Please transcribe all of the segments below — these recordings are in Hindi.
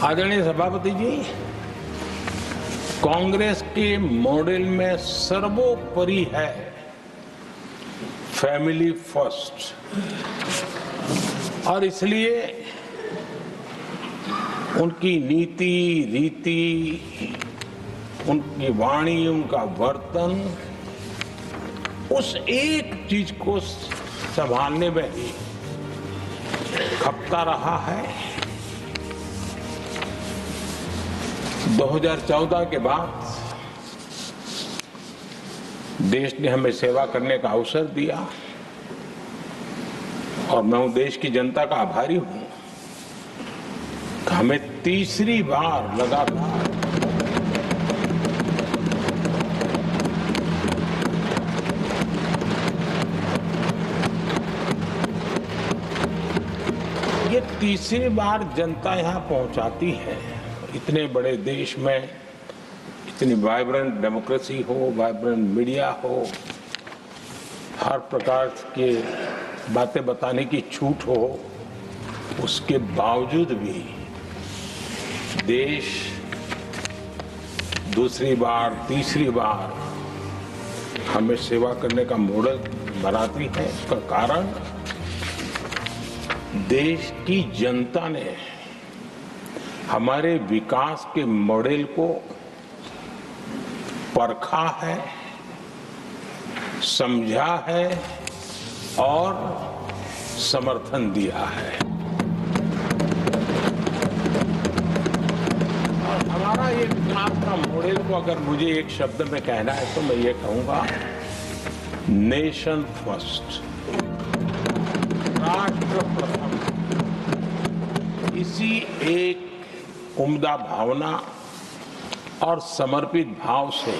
आदरणीय सभापति जी, कांग्रेस के मॉडल में सर्वोपरि है फैमिली फर्स्ट, और इसलिए उनकी नीति रीति, उनकी वाणी, उनका वर्तन उस एक चीज को संभालने में ही खपता रहा है। 2014 के बाद देश ने हमें सेवा करने का अवसर दिया और मैं देश की जनता का आभारी हूं कि हमें तीसरी बार लगातार ये तीसरी बार जनता यहां पहुंचाती है। इतने बड़े देश में इतनी वाइब्रेंट डेमोक्रेसी हो, वाइब्रेंट मीडिया हो, हर प्रकार के बातें बताने की छूट हो, उसके बावजूद भी देश दूसरी बार, तीसरी बार हमें सेवा करने का मॉडल बनाती है। इसका कारण देश की जनता ने हमारे विकास के मॉडल को परखा है, समझा है और समर्थन दिया है। और हमारा ये विकास का मॉडल को अगर मुझे एक शब्द में कहना है तो मैं ये कहूंगा, नेशन फर्स्ट, राष्ट्र प्रथम। इसी एक उम्दा भावना और समर्पित भाव से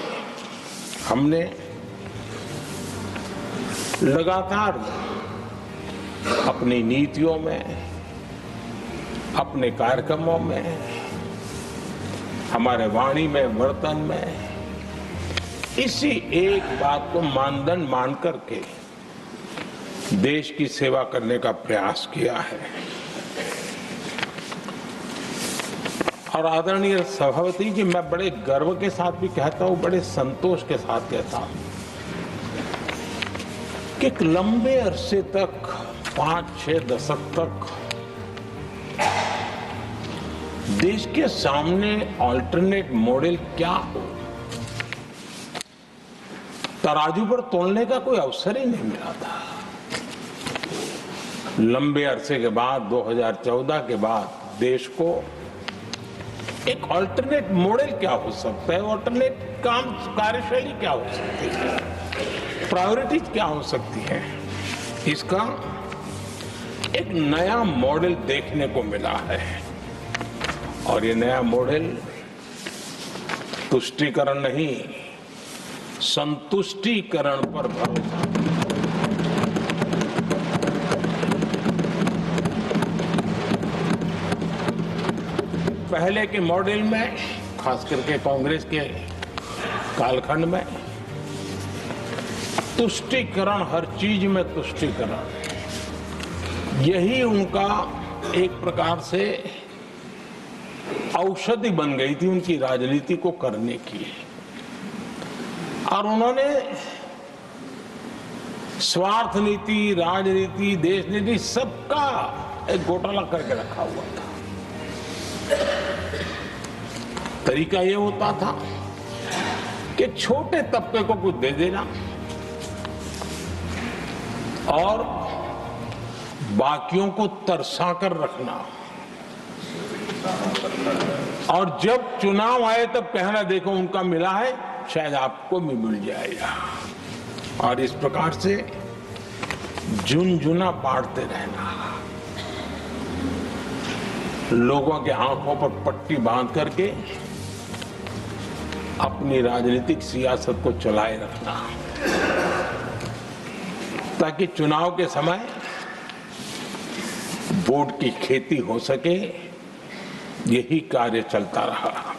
हमने लगातार अपनी नीतियों में, अपने कार्यक्रमों में, हमारे वाणी में, वर्तन में इसी एक बात को मानदंड मान करके देश की सेवा करने का प्रयास किया है। और आदरणीय सभापति जी, मैं बड़े गर्व के साथ भी कहता हूं, बड़े संतोष के साथ कहता हूं कि एक लंबे अरसे तक, 5-6 दशक तक देश के सामने अल्टरनेट मॉडल क्या हो, तराजू पर तोलने का कोई अवसर ही नहीं मिला था। लंबे अरसे के बाद, 2014 के बाद देश को एक अल्टरनेट मॉडल क्या हो सकता है, अल्टरनेट काम कार्यशैली क्या हो सकती है, प्रायोरिटीज क्या हो सकती है, इसका एक नया मॉडल देखने को मिला है। और ये नया मॉडल तुष्टीकरण नहीं, संतुष्टीकरण पर भरोसा। पहले के मॉडल में, खास करके कांग्रेस के कालखंड में, तुष्टीकरण, हर चीज में तुष्टीकरण, यही उनका एक प्रकार से औषधि बन गई थी उनकी राजनीति को करने की। और उन्होंने स्वार्थ नीति, राजनीति, देश नीति सबका एक घोटाला करके रखा हुआ था। तरीका ये होता था कि छोटे तबके को कुछ दे देना और बाकियों को तरसा कर रखना, और जब चुनाव आए तब कहना, देखो उनका मिला है, शायद आपको भी मिल जाएगा। और इस प्रकार से झुनझुना पाड़ते रहना, लोगों के आंखों पर पट्टी बांध करके अपनी राजनीतिक सियासत को चलाए रखना, ताकि चुनाव के समय वोट की खेती हो सके। यही कार्य चलता रहा।